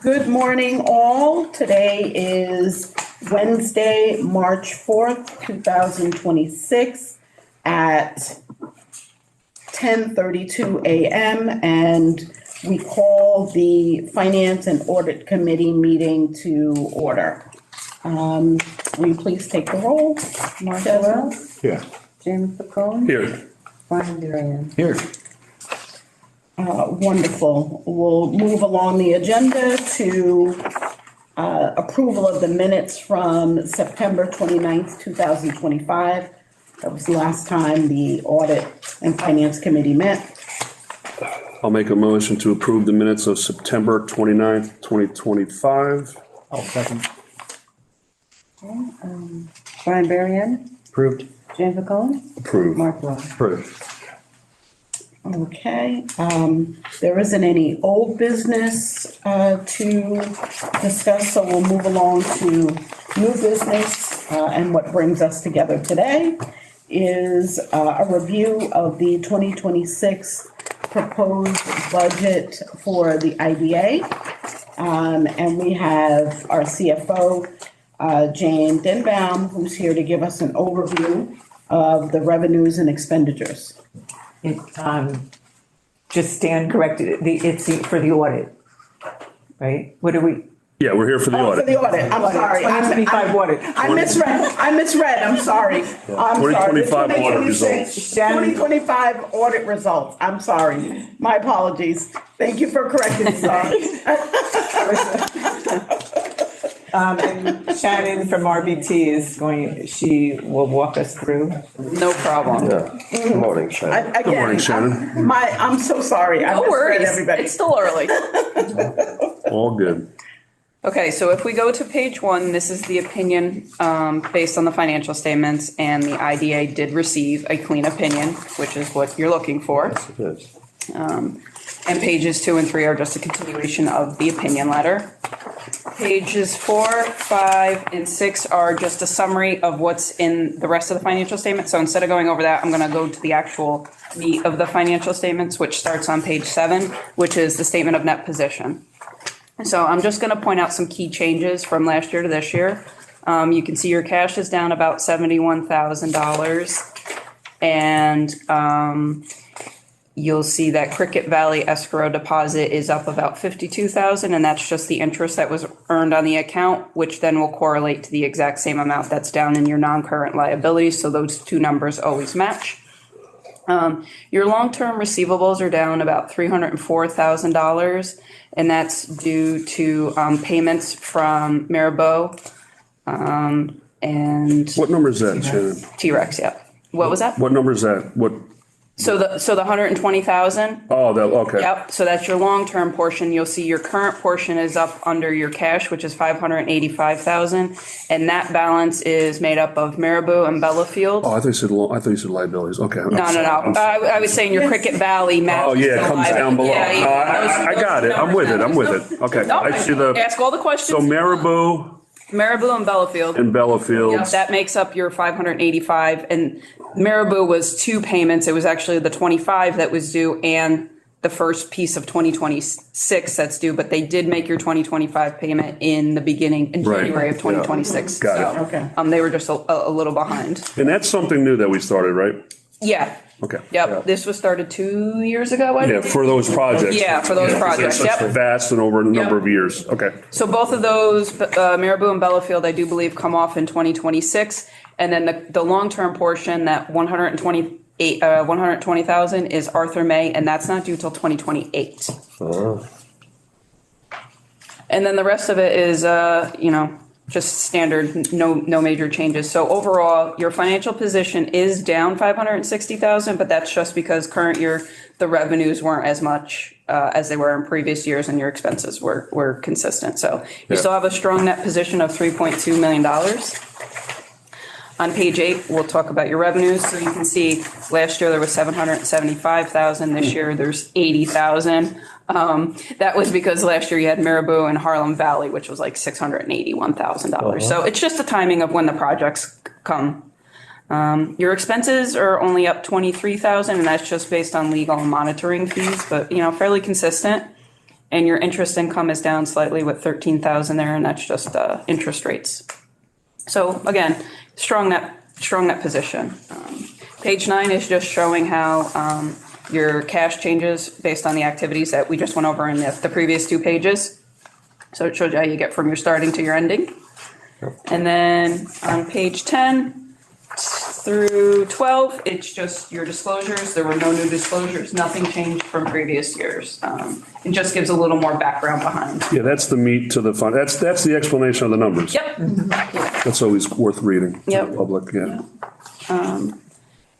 Good morning, all. Today is Wednesday, March 4th, 2026 at 10:32 a.m. and we call the Finance and Audit Committee meeting to order. Will you please take the roll? Marcelo? Here. James Picone? Here. Brian Durian? Here. Wonderful. We'll move along the agenda to approval of the minutes from September 29th, 2025. That was the last time the Audit and Finance Committee met. I'll make a motion to approve the minutes of September 29th, 2025. I'll second. Brian Durian? Approved. James Picone? Approved. Marcelo? Approved. Okay, there isn't any old business to discuss, so we'll move along to new business. And what brings us together today is a review of the 2026 proposed budget for the IDA. And we have our CFO, Jane Denbaum, who's here to give us an overview of the revenues and expenditures. Just stand corrected. It's for the audit, right? What are we? Yeah, we're here for the audit. For the audit, I'm sorry. 2025 audit. I misread, I'm sorry. I'm sorry. 2025 audit results. 2025 audit results, I'm sorry. My apologies. Thank you for correcting me. And Shannon from RBT is she will walk us through. No problem. Yeah. Good morning, Shannon. Again, Good morning, Shannon. I'm so sorry. No worries. Everybody. It's still early. All good. Okay, so if we go to page 1, this is the opinion based on the financial statements, and the IDA did receive a clean opinion, which is what you're looking for. Yes, it is. And pages 2 and 3 are just a continuation of the opinion letter. Pages 4, 5, and 6 are just a summary of what's in the rest of the financial statement. So instead of going over that, I'm going to go to the actual meat of the financial statements, which starts on page 7, which is the statement of net position. So I'm just going to point out some key changes from last year to this year. You can see your cash is down about $71,000, and you'll see that Cricket Valley escrow deposit is up about $52,000, and that's just the interest that was earned on the account, which then will correlate to the exact same amount that's down in your non-current liabilities. So those two numbers always match. Your long-term receivables are down about $304,000, and that's due to payments from Mirabeau and What number is that, Shannon? T-Rex. Yeah. What was that? What number is that? What? So the 120,000. Oh, okay. Yep. So that's your long-term portion. You'll see your current portion is up under your cash, which is 585,000, and that balance is made up of Mirabeau and Bellafield. Oh, I thought you said liabilities. Okay. No. I was saying your Cricket Valley matches. Oh, yeah, it comes down below. Yeah, I got it. I'm with it. Okay. No, I see ask all the questions. So Mirabeau and Bellafield. and Bellafield. Yep, that makes up your 585, and Mirabeau was 2 payments. It was actually the 25 that was due and the first piece of 2026 that's due, but they did make your 2025 payment in the beginning in Right. January of 2026. Got it. Okay. They were just a little behind. And that's something new that we started, right? Yeah. Okay. Yep. This was started 2 years ago, I Yeah, think. for those projects. Yeah, for those projects. It's such Yep. vast and over a number Yep. of years. Okay. So both of those, Mirabeau and Bellafield, I do believe, come off in 2026. And then the long-term portion, that 120,000 is Arthur May, and that's not due till 2028. Oh. And then the rest of it is, just standard, no major changes. So overall, your financial position is down 560,000, but that's just because current year, the revenues weren't as much as they were in previous years, and your expenses were consistent. So you still have a strong net position of $3.2 million. On page 8, we'll talk about your revenues. So you can see last year there was 775,000. This year there's 80,000. That was because last year you had Mirabeau and Harlem Valley, which was like $681,000. So it's just the timing of when the projects come. Your expenses are only up 23,000, and that's just based on legal and monitoring fees, but fairly consistent. And your interest income is down slightly with 13,000 there, and that's just interest rates. So again, strong net position. Page 9 is just showing how your cash changes based on the activities that we just went over in the previous 2 pages. So it shows you how you get from your starting to your ending. And then on page 10 through 12, it's just your disclosures. There were no new disclosures. Nothing changed from previous years. It just gives a little more background behind. Yeah, that's the meat to the fun. That's the explanation of the numbers. Yep. That's always worth reading to Yep. the public, yeah.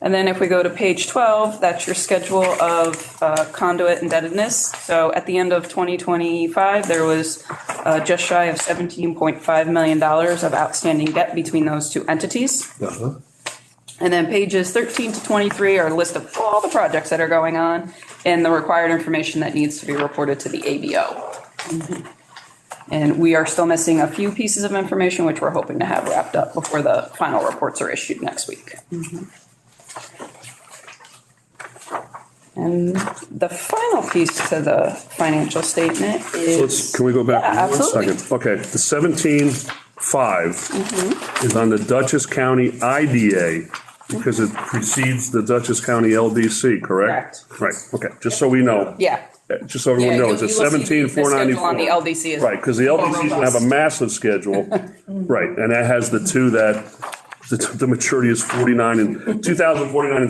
And then if we go to page 12, that's your schedule of conduit indebtedness. So at the end of 2025, there was just shy of $17.5 million of outstanding debt between those 2 entities. Uh-huh. And then pages 13 to 23 are a list of all the projects that are going on and the required information that needs to be reported to the ABO. And we are still missing a few pieces of information, which we're hoping to have wrapped up before the final reports are issued next week. And the final piece to the financial statement is. Can we go back Yeah, one absolutely. second? Okay, the 17.5 is on the Dutchess County IDA because it precedes the Dutchess County LDC, correct? Right, okay, just so we know. Yeah. Just so everyone knows, it's you'll see the 17,494. schedule on the LDC is Right, because the LDC is going to have a massive schedule, right, and that has the 2 that, the maturity is 2049 and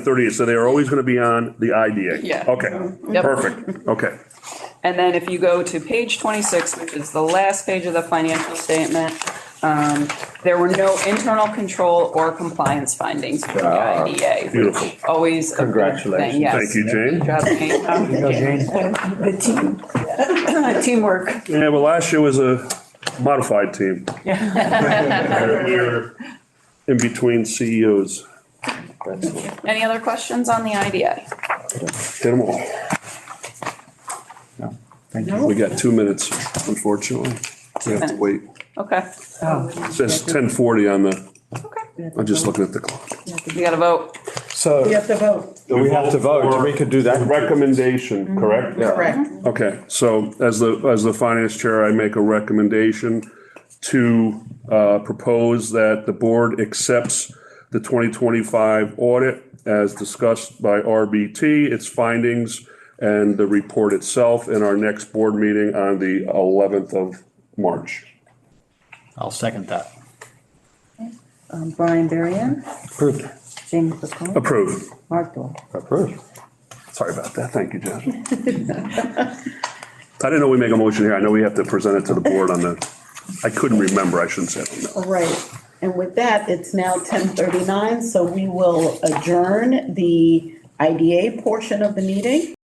38, so they are always going to be on the IDA. Yeah. Okay, Yep. perfect, okay. And then if you go to page 26, which is the last page of the financial statement, there were no internal control or compliance findings from the IDA. Beautiful. Always a good Congratulations. thing, yes. Thank you, Jane. Good job, Jane. Go, Jane. The teamwork. Yeah, well, last year was a modified team. We're in between CEOs. Any other questions on the IDA? Hit them all. Thank No. We got 2 minutes, unfortunately. We have to wait. Okay. It says 10:40 on the, Okay. I'm just looking at the clock. We got to vote. So We have to vote. we have to vote. We could do that. Recommendation, correct? Correct. Okay, so as the finance chair, I make a recommendation to propose that the board accepts the 2025 audit as discussed by RBT, its findings, and the report itself in our next board meeting on the 11th of March. I'll second that. Brian Varian, Approved. James McComb, Approved. Mark Dorf. Approved. Sorry about that. Thank you, Jen. I didn't know we make a motion here. I know we have to present it to the board on the, I couldn't remember. I shouldn't say it. No. All right. And with that, it's now 10:39, so we will adjourn the IDA portion of the meeting.